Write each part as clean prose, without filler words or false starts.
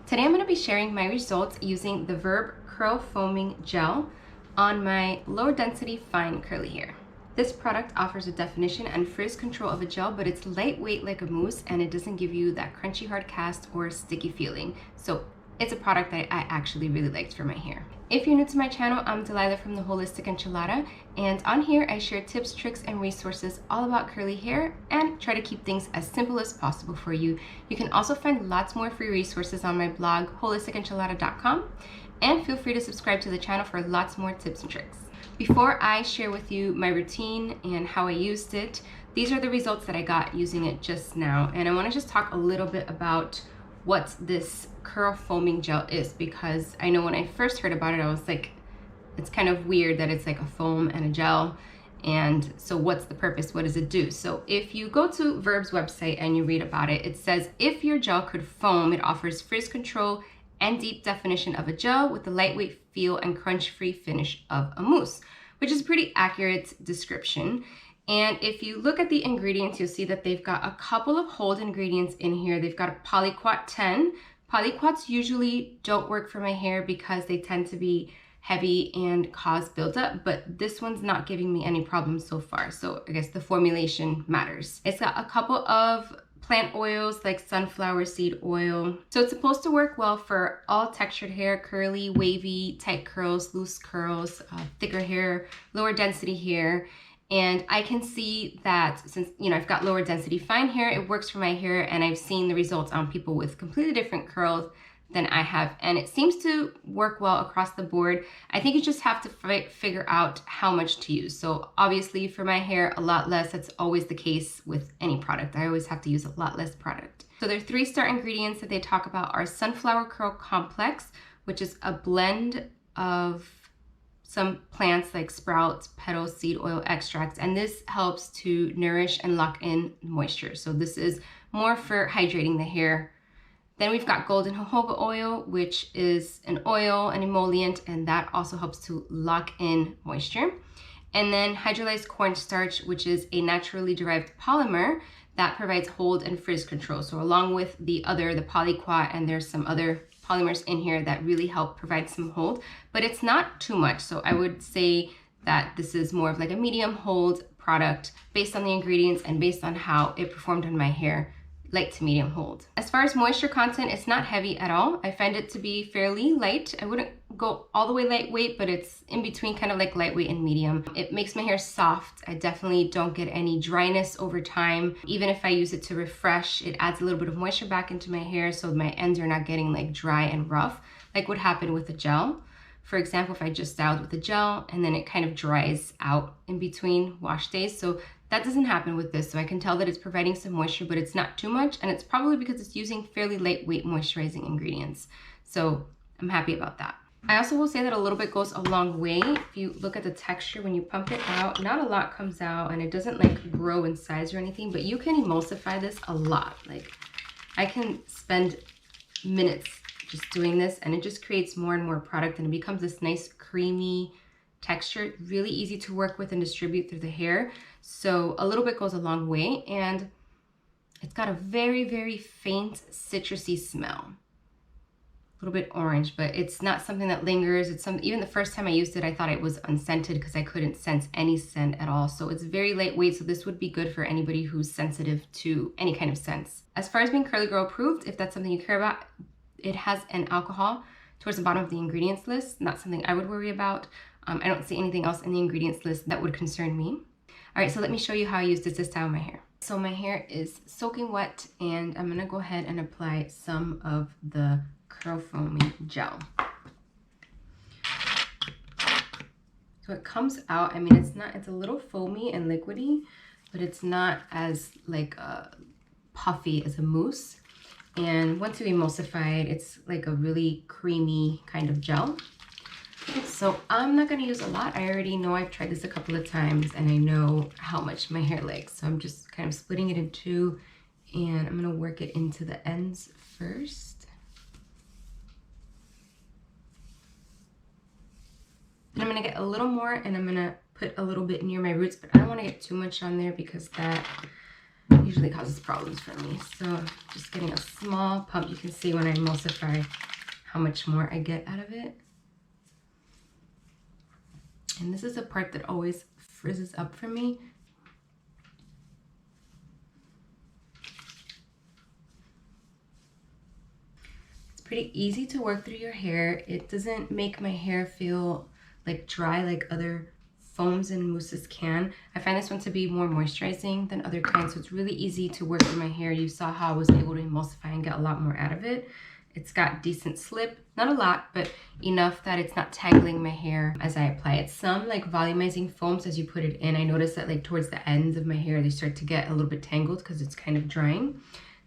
Today I'm going to be sharing my results using the Verb Curl Foaming Gel on my lower density fine curly hair. This product offers a definition and frizz control of a gel, but it's lightweight like a mousse and it doesn't give you that crunchy hard cast or sticky feeling. So it's a product that I actually really liked for my hair. If you're new to my channel, I'm Delilah from the Holistic Enchilada, and on here I share tips, tricks, and resources all about curly hair and try to keep things as simple as possible for you. You can also find lots more free resources on my blog, holisticenchilada.com, and feel free to subscribe to the channel for lots more tips and tricks. Before I share with you my routine and how I used it, these are the results that I got using it just now, and I want to just talk a little bit about what this curl foaming gel is, because I know when I first heard about it I was like, it's kind of weird that it's like a foam and a gel, and so what's the purpose, what does it do? So if you go to Verb's website and you read about it, it says if your gel could foam, it offers frizz control and deep definition of a gel with the lightweight feel and crunch-free finish of a mousse, which is a pretty accurate description. And if you look at the ingredients, you'll see that they've got a couple of hold ingredients in here. They've got a polyquat 10. Polyquats usually don't work for my hair because they tend to be heavy and cause buildup, but this one's not giving me any problems so far. So I guess the formulation matters. It's got a couple of plant oils like sunflower seed oil. So it's supposed to work well for all textured hair, curly, wavy, tight curls, loose curls, thicker hair, lower density hair. And I can see that since, I've got lower density fine hair, it works for my hair, and I've seen the results on people with completely different curls than I have, and it seems to work well across the board. I think you just have to figure out how much to use. So obviously for my hair, a lot less. That's always the case with any product. I always have to use a lot less product. So their 3-star ingredients that they talk about are sunflower curl complex, which is a blend of some plants like sprouts, petals, seed oil extracts, and this helps to nourish and lock in moisture. So this is more for hydrating the hair. Then we've got golden jojoba oil, which is an oil, an emollient, and that also helps to lock in moisture. And then hydrolyzed cornstarch, which is a naturally derived polymer that provides hold and frizz control. So along with the polyquat, and there's some other polymers in here that really help provide some hold, but it's not too much. So I would say that this is more of like a medium hold product based on the ingredients and based on how it performed on my hair, light to medium hold. As far as moisture content, it's not heavy at all. I find it to be fairly light. I wouldn't go all the way lightweight, but it's in between, kind of like lightweight and medium. It makes my hair soft. I definitely don't get any dryness over time. Even if I use it to refresh, it adds a little bit of moisture back into my hair so my ends are not getting like dry and rough, like what happened with the gel. For example, if I just styled with the gel and then it kind of dries out in between wash days. So that doesn't happen with this. So I can tell that it's providing some moisture, but it's not too much. And it's probably because it's using fairly lightweight moisturizing ingredients. So I'm happy about that. I also will say that a little bit goes a long way. If you look at the texture, when you pump it out, not a lot comes out and it doesn't like grow in size or anything, but you can emulsify this a lot. Like I can spend minutes just doing this and it just creates more and more product and it becomes this nice creamy texture, really easy to work with and distribute through the hair. So a little bit goes a long way, and it's got a very, very faint citrusy smell. A little bit orange, but it's not something that lingers. It's even the first time I used it, I thought it was unscented because I couldn't sense any scent at all. So it's very lightweight. So this would be good for anybody who's sensitive to any kind of scents. As far as being Curly Girl approved, if that's something you care about, it has an alcohol towards the bottom of the ingredients list. Not something I would worry about. I don't see anything else in the ingredients list that would concern me. All right, so let me show you how I use this to style my hair. So my hair is soaking wet, and I'm gonna go ahead and apply some of the curl foaming gel. So it comes out, I mean, it's a little foamy and liquidy, but it's not as like puffy as a mousse. And once you emulsify it, it's like a really creamy kind of gel. So I'm not going to use a lot. I already know I've tried this a couple of times and I know how much my hair likes. So I'm just kind of splitting it in two, and I'm going to work it into the ends first. And I'm going to get a little more, and I'm going to put a little bit near my roots, but I don't want to get too much on there because that usually causes problems for me. So just getting a small pump. You can see when I emulsify how much more I get out of it. And this is a part that always frizzes up for me. It's pretty easy to work through your hair. It doesn't make my hair feel like dry like other foams and mousses can. I find this one to be more moisturizing than other kinds, so it's really easy to work through my hair. You saw how I was able to emulsify and get a lot more out of it. It's got decent slip, not a lot, but enough that it's not tangling my hair as I apply it. Some like volumizing foams, as you put it in, I noticed that like towards the ends of my hair, they start to get a little bit tangled because it's kind of drying.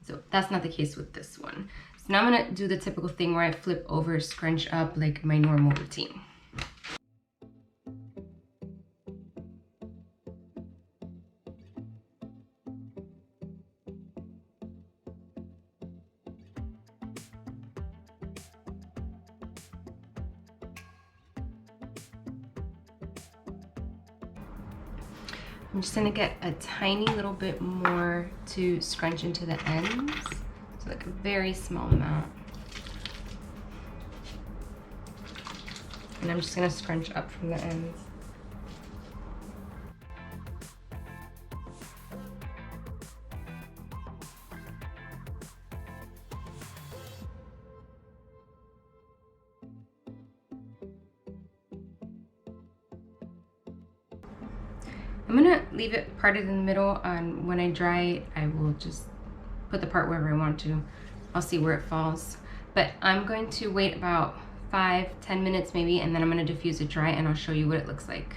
So that's not the case with this one. So now I'm gonna do the typical thing where I flip over, scrunch up like my normal routine. I'm just gonna get a tiny little bit more to scrunch into the ends. So like a very small amount. And I'm just gonna scrunch up from the ends. I'm gonna leave it parted in the middle, and when I dry it, I will just put the part wherever I want to. I'll see where it falls. But I'm going to wait about 5-10 minutes maybe, and then I'm gonna diffuse it dry and I'll show you what it looks like.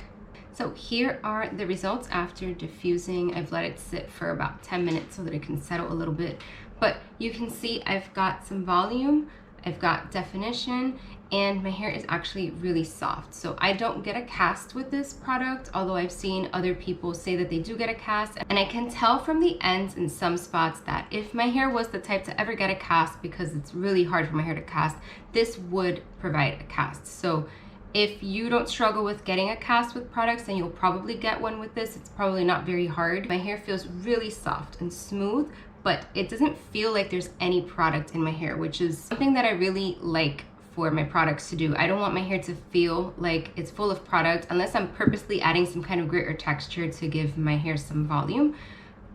So here are the results after diffusing. I've let it sit for about 10 minutes so that it can settle a little bit. But you can see I've got some volume, I've got definition, and my hair is actually really soft. So I don't get a cast with this product, although I've seen other people say that they do get a cast. And I can tell from the ends in some spots that if my hair was the type to ever get a cast, because it's really hard for my hair to cast, this would provide a cast. So if you don't struggle with getting a cast with products, then you'll probably get one with this. It's probably not very hard. My hair feels really soft and smooth, but it doesn't feel like there's any product in my hair, which is something that I really like for my products to do. I don't want my hair to feel like it's full of product unless I'm purposely adding some kind of grit or texture to give my hair some volume.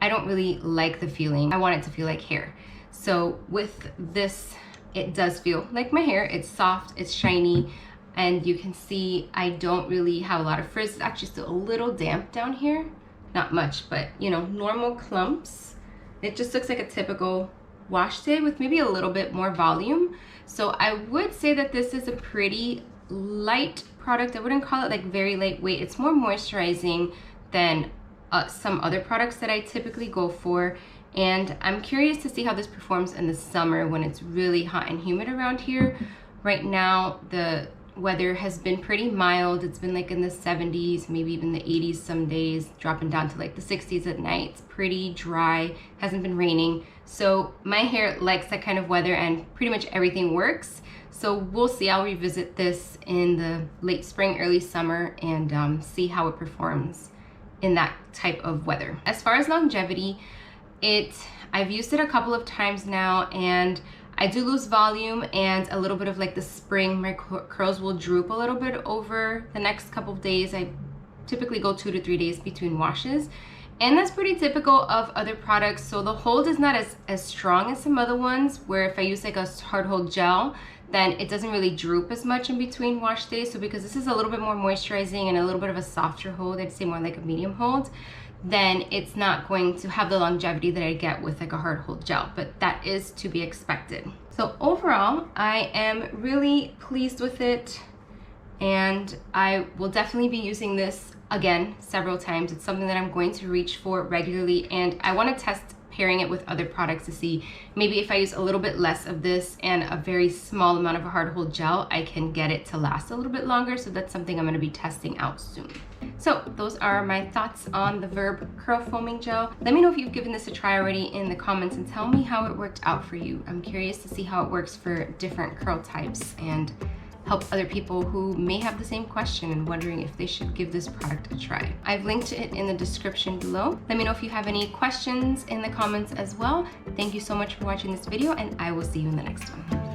I don't really like the feeling. I want it to feel like hair. So with this, it does feel like my hair. It's soft, it's shiny, and you can see I don't really have a lot of frizz. It's actually still a little damp down here. Not much, but you know, normal clumps. It just looks like a typical wash day with maybe a little bit more volume. So I would say that this is a pretty light product. I wouldn't call it like very lightweight. It's more moisturizing than some other products that I typically go for. And I'm curious to see how this performs in the summer when it's really hot and humid around here. Right now, the weather has been pretty mild. It's been like in the 70s, maybe even the 80s some days, dropping down to like the 60s at night. It's pretty dry, hasn't been raining. So my hair likes that kind of weather and pretty much everything works. So we'll see. I'll revisit this in the late spring, early summer, and see how it performs in that type of weather. As far as longevity, I've used it a couple of times now, and I do lose volume and a little bit of like the spring. My curls will droop a little bit over the next couple of days. I typically go 2 to 3 days between washes, and that's pretty typical of other products. So the hold is not as strong as some other ones, where if I use like a hard hold gel, then it doesn't really droop as much in between wash days. So because this is a little bit more moisturizing and a little bit of a softer hold, I'd say more like a medium hold, then it's not going to have the longevity that I get with like a hard hold gel, but that is to be expected. So overall, I am really pleased with it, and I will definitely be using this again several times. It's something that I'm going to reach for regularly, and I want to test pairing it with other products to see maybe if I use a little bit less of this and a very small amount of a hard hold gel, I can get it to last a little bit longer. So that's something I'm going to be testing out soon. So those are my thoughts on the Verb Curl Foaming Gel. Let me know if you've given this a try already in the comments, and tell me how it worked out for you. I'm curious to see how it works for different curl types and help other people who may have the same question and wondering if they should give this product a try. I've linked it in the description below. Let me know if you have any questions in the comments as well. Thank you so much for watching this video, and I will see you in the next one.